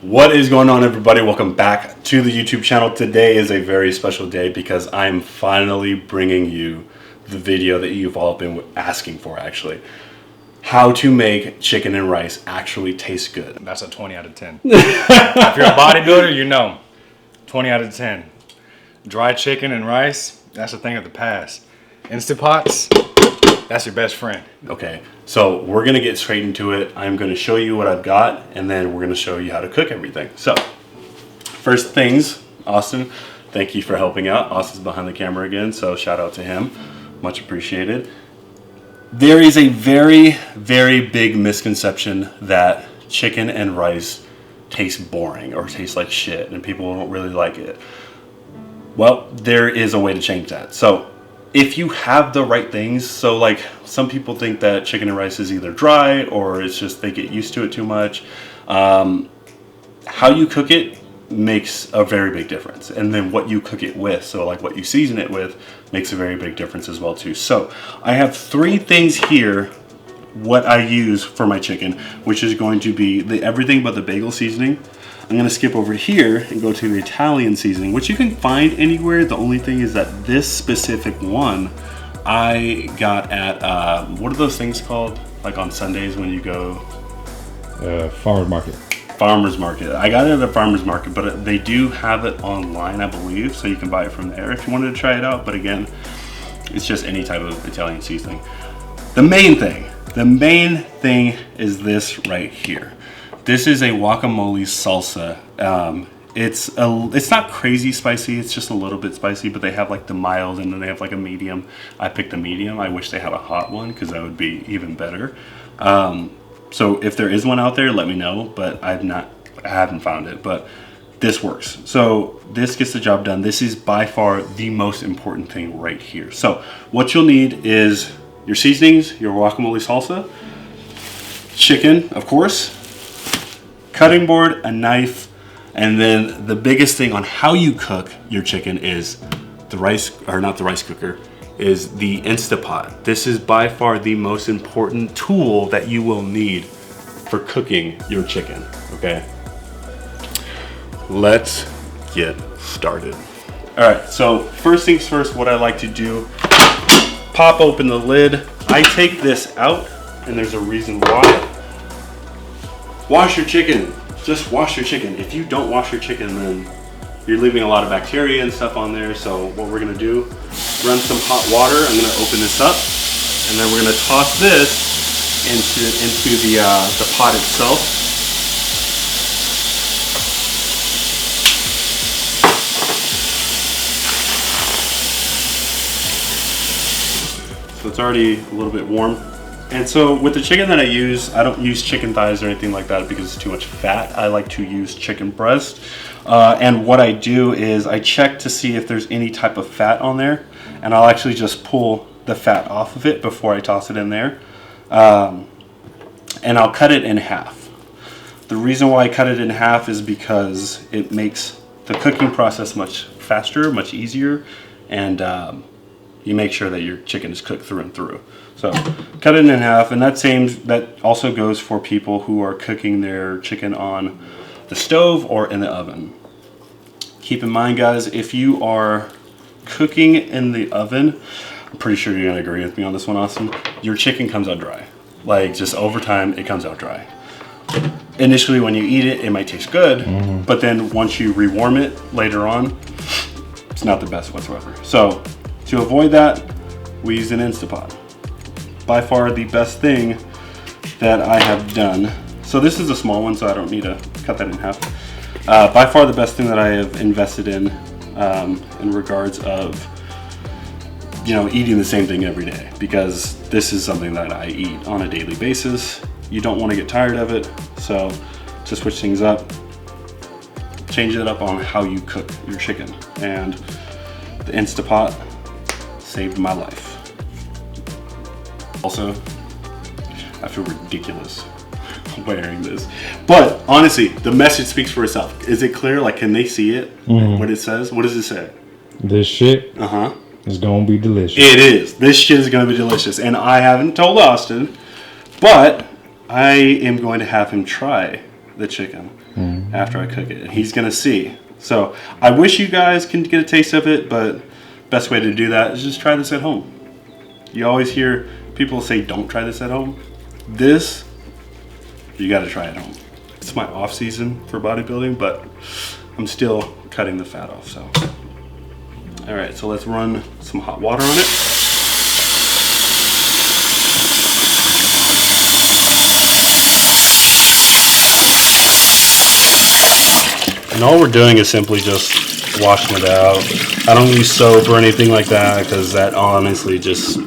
What is going on, everybody? Welcome back to the YouTube channel. Today is a very special day because I'm finally bringing you the video that you've all been asking for, actually. How to make chicken and rice actually taste good. That's a 20 out of 10. If you're a bodybuilder, you know. 20 out of 10. Dry chicken and rice, that's a thing of the past. Instant Pots, that's your best friend. Okay, so we're gonna get straight into it. I'm gonna show you what I've got, and then we're gonna show you how to cook everything. So, first things, Austin, thank you for helping out. Austin's behind the camera again, so shout out to him. Much appreciated. There is a very, very big misconception that chicken and rice taste boring or taste like shit, and people don't really like it. Well, there is a way to change that. So, if you have the right things, so like some people think that chicken and rice is either dry or it's just they get used to it too much. How you cook it makes a very big difference. And then what you cook it with, so like what you season it with, makes a very big difference as well too. So I have three things here, what I use for my chicken, which is going to be the everything but the bagel seasoning. I'm gonna skip over here and go to the Italian seasoning, which you can find anywhere. The only thing is that this specific one I got at, what are those things called? Like on Sundays when you go? Farmer's market. Farmer's market. I got it at a farmer's market, but they do have it online, I believe, so you can buy it from there if you wanted to try it out. But again, it's just any type of Italian seasoning. The main thing is this right here. This is a guacamole salsa. It's not crazy spicy, it's just a little bit spicy, but they have like the mild and then they have like a medium. I picked the medium. I wish they had a hot one because that would be even better. So if there is one out there, let me know, but I haven't found it, but this works. So this gets the job done. This is by far the most important thing right here. So what you'll need is your seasonings, your guacamole salsa, chicken, of course, cutting board, a knife, and then the biggest thing on how you cook your chicken is the rice, or not the rice cooker, is the Instapot. This is by far the most important tool that you will need for cooking your chicken, okay? Let's get started. All right, so first things first, what I like to do, pop open the lid. I take this out, and there's a reason why. Wash your chicken. Just wash your chicken. If you don't wash your chicken, then you're leaving a lot of bacteria and stuff on there. So what we're gonna do, run some hot water. I'm gonna open this up, and then we're gonna toss this into the pot itself. So it's already a little bit warm. And so with the chicken that I use, I don't use chicken thighs or anything like that because it's too much fat. I like to use chicken breast. And what I do is I check to see if there's any type of fat on there. And I'll actually just pull the fat off of it before I toss it in there. And I'll cut it in half. The reason why I cut it in half is because it makes the cooking process much faster, much easier. And you make sure that your chicken is cooked through and through. So cut it in half, and that also goes for people who are cooking their chicken on the stove or in the oven. Keep in mind, guys, if you are cooking in the oven, I'm pretty sure you're gonna agree with me on this one, Austin, your chicken comes out dry. Like, just over time, it comes out dry. Initially, when you eat it, it might taste good, but then once you rewarm it later on, it's not the best whatsoever. So to avoid that, we use an Instapot. By far the best thing that I have done. So this is a small one, so I don't need to cut that in half. By far the best thing that I have invested in regards of, eating the same thing every day, because this is something that I eat on a daily basis. You don't want to get tired of it, so to switch things up, change it up on how you cook your chicken. And the Instapot saved my life. Also, I feel ridiculous wearing this, but honestly, the message speaks for itself. Is it clear? Like, can they see it? What it says? What does it say? This shit is gonna be delicious. It is. This shit is gonna be delicious, and I haven't told Austin, but I am going to have him try the chicken. And after I cook it. And he's gonna see. So I wish you guys can get a taste of it, but best way to do that is just try this at home. You always hear people say don't try this at home. This, you gotta try at home. It's my off season for bodybuilding, but I'm still cutting the fat off, so. All right, so let's run some hot water on it. And all we're doing is simply just washing it out. I don't use soap or anything like that because that honestly just,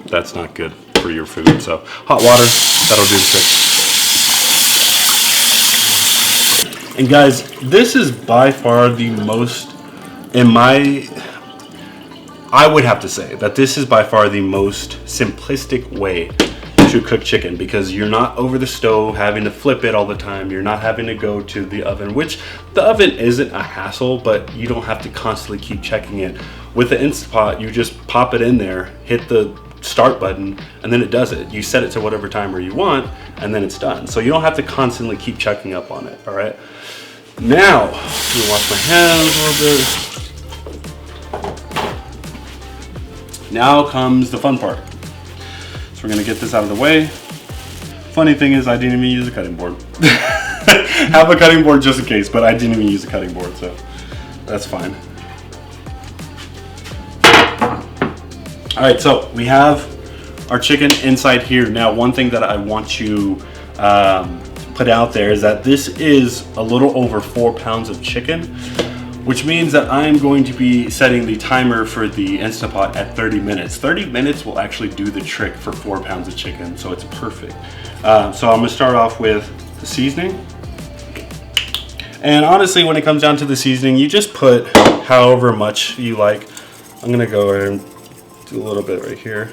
that's not good for your food. So hot water, that'll do the trick. And guys, this is by far the most, I would have to say that this is by far the most simplistic way to cook chicken, because you're not over the stove having to flip it all the time. You're not having to go to the oven, which the oven isn't a hassle, but you don't have to constantly keep checking it. With the Instant Pot, you just pop it in there, hit the start button, and then it does it. You set it to whatever timer you want, and then it's done. So you don't have to constantly keep checking up on it, all right? Now, let me wash my hands a little bit. Now comes the fun part. So we're gonna get this out of the way. Funny thing is, I didn't even use a cutting board. Have a cutting board just in case, but I didn't even use a cutting board, so that's fine. All right, so we have our chicken inside here. Now, one thing that I want to put out there is that this is a little over 4 pounds of chicken, which means that I'm going to be setting the timer for the Instant Pot at 30 minutes. 30 minutes will actually do the trick for 4 pounds of chicken, so it's perfect. So I'm gonna start off with the seasoning. And honestly, when it comes down to the seasoning, you just put however much you like. I'm gonna go ahead and do a little bit right here.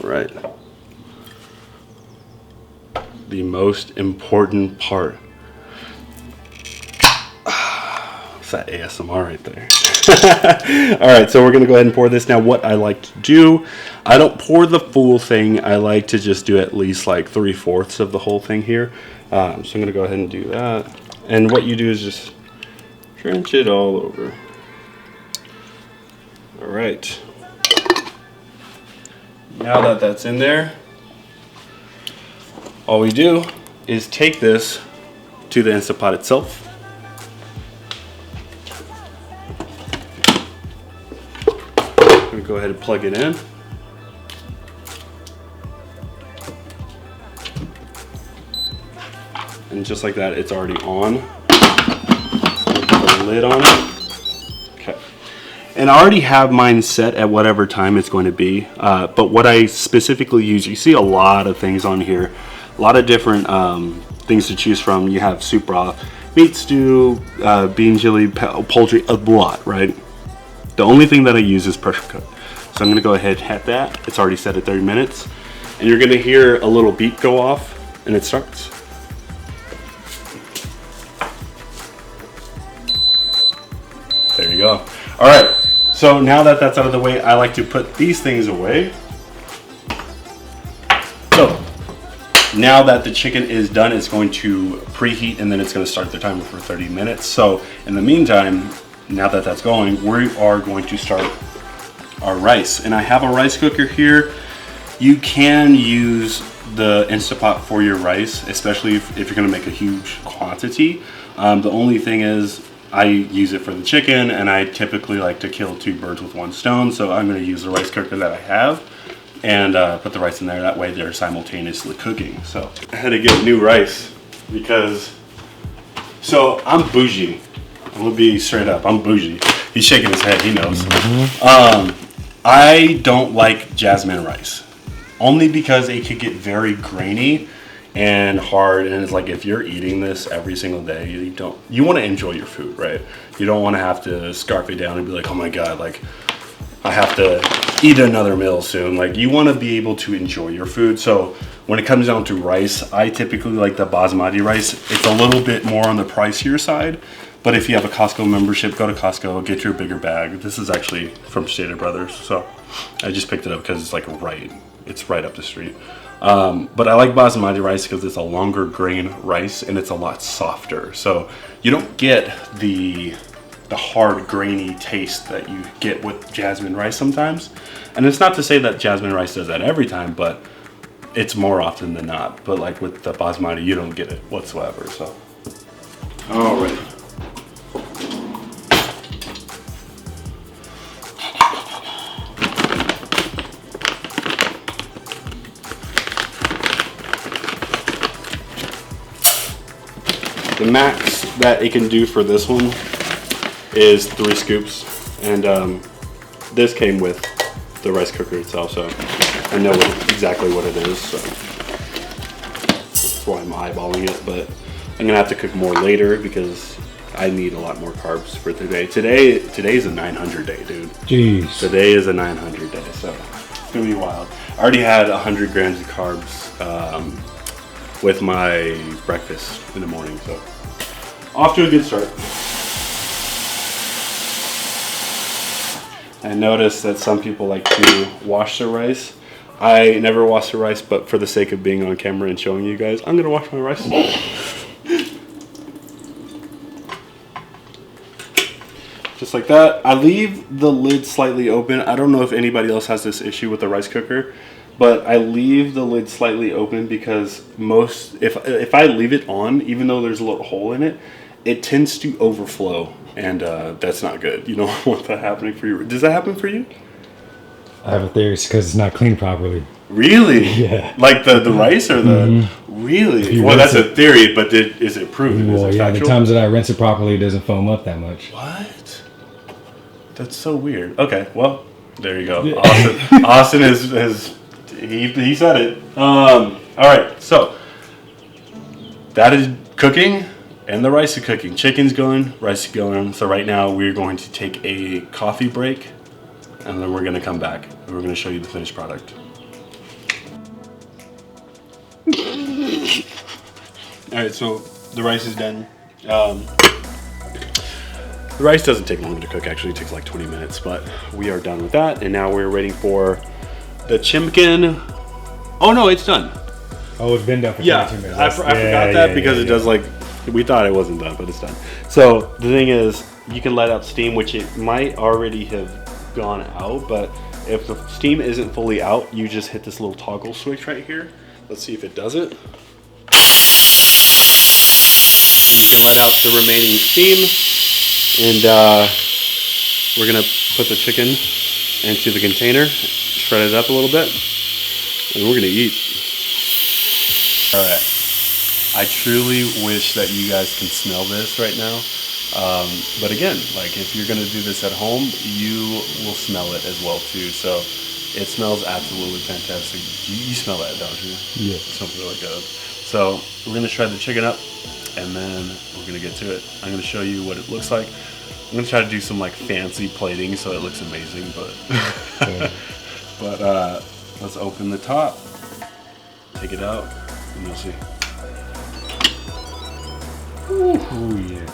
Right. The most important part. It's that ASMR right there. All right, so we're gonna go ahead and pour this. Now, what I like to do, I don't pour the full thing. I like to just do at least like 3/4 of the whole thing here. So I'm gonna go ahead and do that. And what you do is just drench it all over. All right. Now that that's in there, all we do is take this to the Instant Pot itself. I'm gonna go ahead and plug it in. And just like that, it's already on. Put the lid on it. Okay. And I already have mine set at whatever time it's going to be. But what I specifically use, you see a lot of things on here. A lot of different things to choose from. You have soup broth, meat stew, bean chili, poultry, a lot, right? The only thing that I use is pressure cook. So I'm gonna go ahead and hit that. It's already set at 30 minutes. And you're gonna hear a little beep go off and it starts. There you go. All right. So now that that's out of the way, I like to put these things away. So now that the chicken is done, it's going to preheat and then it's going to start the timer for 30 minutes. So in the meantime, now that that's going, we are going to start our rice. And I have a rice cooker here. You can use the Instant Pot for your rice, especially if you're going to make a huge quantity. The only thing is, I use it for the chicken, and I typically like to kill 2 birds with 1 stone. So I'm going to use the rice cooker that I have and put the rice in there. That way they're simultaneously cooking. So I had to get new rice because, so I'm bougie. I'm going to be straight up. I'm bougie. He's shaking his head. He knows. I don't like jasmine rice, only because it could get very grainy and hard, and it's like if you're eating this every single day, you want to enjoy your food, right? You don't want to have to scarf it down and be like, oh my god, like I have to eat another meal soon. Like, you want to be able to enjoy your food. So when it comes down to rice, I typically like the basmati rice. It's a little bit more on the pricier side, But if you have a Costco membership, go to Costco, get your bigger bag. This is actually from Stater Brothers, so I just picked it up because it's like it's right up the street. But I like basmati rice because it's a longer grain rice and it's a lot softer. So you don't get the hard grainy taste that you get with jasmine rice sometimes. And it's not to say that jasmine rice does that every time, but it's more often than not. But like with the basmati, you don't get it whatsoever. So, all right. The max that it can do for this one is 3 scoops, and this came with the rice cooker itself, so I know exactly what it is, so that's why I'm eyeballing it. But I'm gonna have to cook more later because I need a lot more carbs for today. Today's a 900 day, dude. Jeez. Today is a 900 day, so it's gonna be wild. I already had 100 grams of carbs with my breakfast in the morning, so off to a good start. I noticed that some people like to wash their rice. I never wash the rice, but for the sake of being on camera and showing you guys, I'm gonna wash my rice. Just like that. I leave the lid slightly open. I don't know if anybody else has this issue with the rice cooker, but I leave the lid slightly open because if I leave it on, even though there's a little hole in it, it tends to overflow, and that's not good. You don't want that happening for you. Does that happen for you? I have a theory. It's because it's not cleaned properly. Really? Yeah. Like the rice or the really? Well, that's a theory, but is it proven? Well, is it yeah. factual? The times that I rinse it properly, it doesn't foam up that much. What? That's so weird. Okay, well, there you go. Austin he said it. All right, so that is cooking, and the rice is cooking. Chicken's going, rice is going. So right now we're going to take a coffee break, and then we're going to come back and we're going to show you the finished product. All right, so the rice is done. The rice doesn't take long to cook. Actually, it takes like 20 minutes, but we are done with that, and now we're waiting for the chicken. Oh no, it's done. Oh, it's been done for 22 minutes. I forgot that because it does like, we thought it wasn't done, but it's done. So the thing is, you can let out steam, which it might already have gone out, but if the steam isn't fully out, you just hit this little toggle switch right here. Let's see if it does it. And you can let out the remaining steam, and we're gonna put the chicken into the container, shred it up a little bit, and we're gonna eat. All right. I truly wish that you guys can smell this right now. But again, like if you're gonna do this at home, you will smell it as well too. So it smells absolutely fantastic. You smell that, don't you? Yeah. It smells really good. So we're gonna shred the chicken up, and then we're gonna get to it. I'm gonna show you what it looks like. I'm gonna try to do some like fancy plating so it looks amazing, but but let's open the top, take it out, and you'll see. Oh yeah.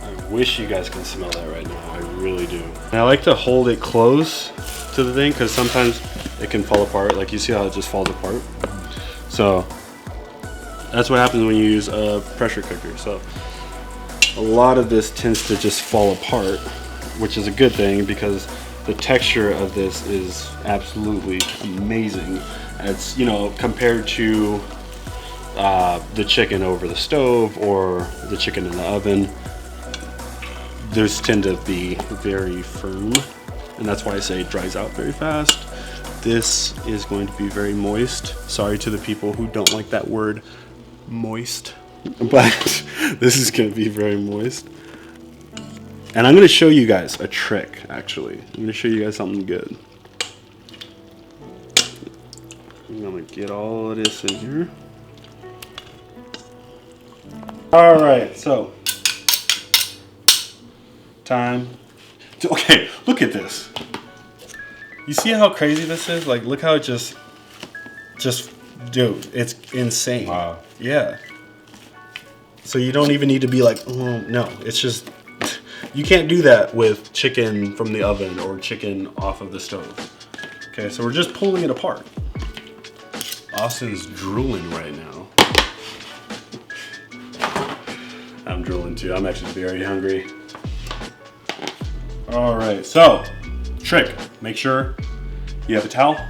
I wish you guys can smell that right now. I really do. And I like to hold it close to the thing because sometimes it can fall apart. Like you see how it just falls apart. So that's what happens when you use a pressure cooker. So a lot of this tends to just fall apart, which is a good thing because the texture of this is absolutely amazing. It's, you know, compared to the chicken over the stove or the chicken in the oven, those tend to be very firm, and that's why I say it dries out very fast. This is going to be very moist. Sorry to the people who don't like that word moist, but this is going to be very moist. And I'm going to show you guys a trick, actually. I'm going to show you guys something good. I'm going to get all of this in here. All right, so time. Okay, look at this. You see how crazy this is? Like, look how it just, dude, it's insane. Wow. Yeah. So you don't even need to be like, oh, no, it's just, you can't do that with chicken from the oven or chicken off of the stove. Okay, so we're just pulling it apart. Austin's drooling right now. I'm drooling too. I'm actually very hungry. All right, so trick, make sure you have a towel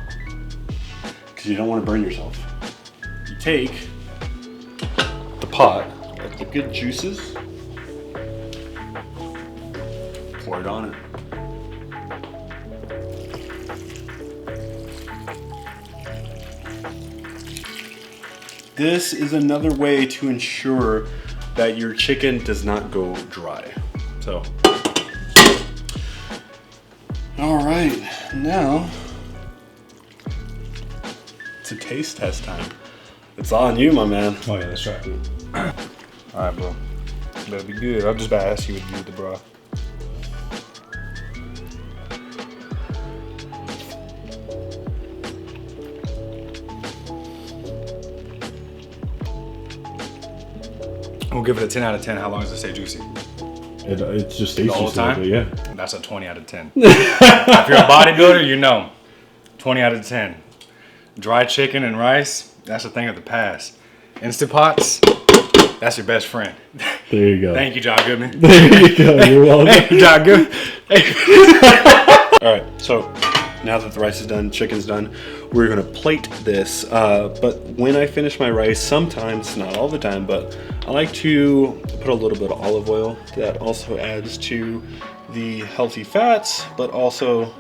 because you don't want to burn yourself. You take the pot, get the good juices, pour it on it. This is another way to ensure that your chicken does not go dry. So, all right, now it's a taste test time. It's on you, my man. Oh yeah, that's right. All right, bro. Better be good. I'm just about to ask you what you do with the broth. We'll give it a 10 out of 10. How long does it stay juicy? It just stays The whole juicy like time? that, yeah. That's a 20 out of 10. If you're a bodybuilder, you know. 20 out of 10. Dry chicken and rice, that's a thing of the past. Instant Pots, that's your best friend. There you go. Thank you, John Goodman. There you go. You're welcome. Thank you, John Goodman. All right, so now that the rice is done, chicken's done, we're gonna plate this. But when I finish my rice, sometimes, not all the time, but I like to put a little bit of olive oil. That also adds to the healthy fats, but also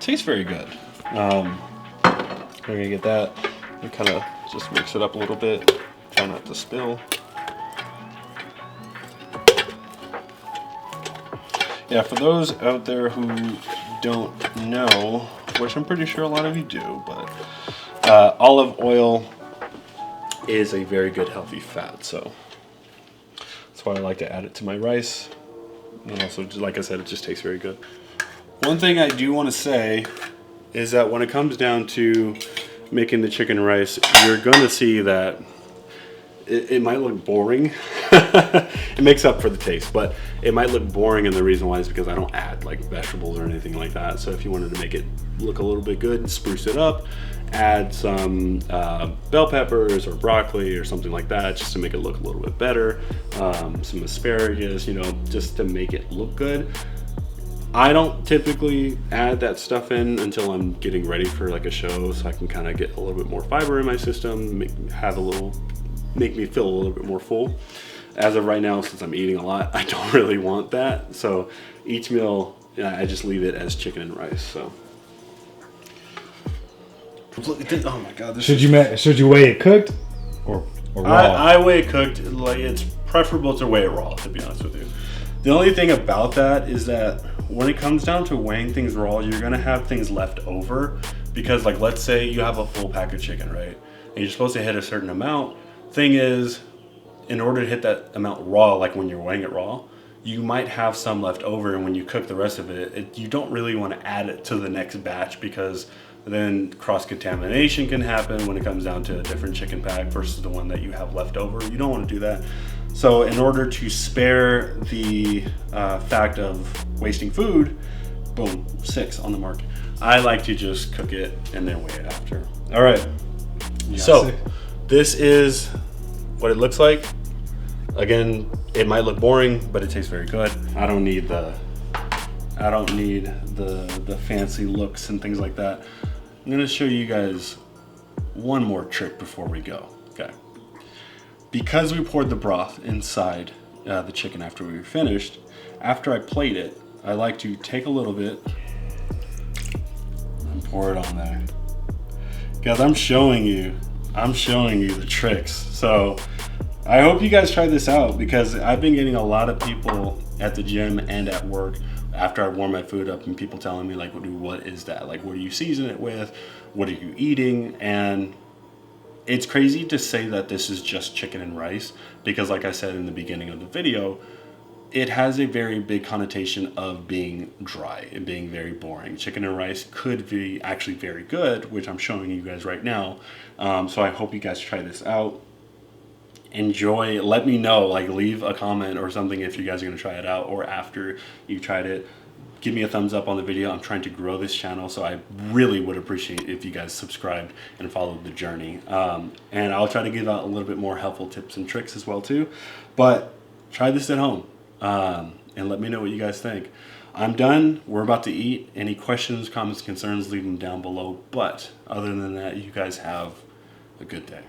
tastes very good. We're gonna get that and kind of just mix it up a little bit. Try not to spill. Yeah, for those out there who don't know, which I'm pretty sure a lot of you do, but olive oil is a very good healthy fat, so that's why I like to add it to my rice. And also, like I said, it just tastes very good. One thing I do want to say is that when it comes down to making the chicken rice, you're going to see that it might look boring. It makes up for the taste, but it might look boring, and the reason why is because I don't add like vegetables or anything like that. So if you wanted to make it look a little bit good, spruce it up, add some bell peppers or broccoli or something like that, just to make it look a little bit better. Some asparagus, you know, just to make it look good. I don't typically add that stuff in until I'm getting ready for like a show, so I can kind of get a little bit more fiber in my system, make me feel a little bit more full. As of right now, since I'm eating a lot, I don't really want that. So each meal, I just leave it as chicken and rice. So. Oh my God! Should you weigh it cooked or raw? I weigh it cooked. Like, it's preferable to weigh it raw, to be honest with you. The only thing about that is that when it comes down to weighing things raw, you're gonna have things left over, because like, let's say you have a full pack of chicken, right? And you're supposed to hit a certain amount. Thing is, in order to hit that amount raw, like when you're weighing it raw, you might have some left over, and when you cook the rest of it, you don't really want to add it to the next batch, because then cross-contamination can happen when it comes down to a different chicken pack versus the one that you have left over. You don't want to do that. So in order to spare the fact of wasting food, boom, 6 on the mark. I like to just cook it and then weigh it after. All right, so this is what it looks like. Again, it might look boring, but it tastes very good. I don't need the fancy looks and things like that. I'm gonna show you guys one more trick before we go. Okay. Because we poured the broth inside the chicken after we were finished, after I plate it, I like to take a little bit and pour it on there. Guys, I'm showing you the tricks. So I hope you guys try this out, because I've been getting a lot of people at the gym and at work after I warm my food up, and people telling me like, what is that? Like, what do you season it with? What are you eating? And it's crazy to say that this is just chicken and rice, because like I said in the beginning of the video, it has a very big connotation of being dry and being very boring. Chicken and rice could be actually very good, which I'm showing you guys right now. So I hope you guys try this out. enjoy. Let me know, like leave a comment or something if you guys are going to try it out, or after you tried it. Give me a thumbs up on the video. I'm trying to grow this channel, so I really would appreciate if you guys subscribed and followed the journey. And I'll try to give out a little bit more helpful tips and tricks as well too. But try this at home, and let me know what you guys think. I'm done. We're about to eat. Any questions, comments, concerns, leave them down below. But other than that, you guys have a good day.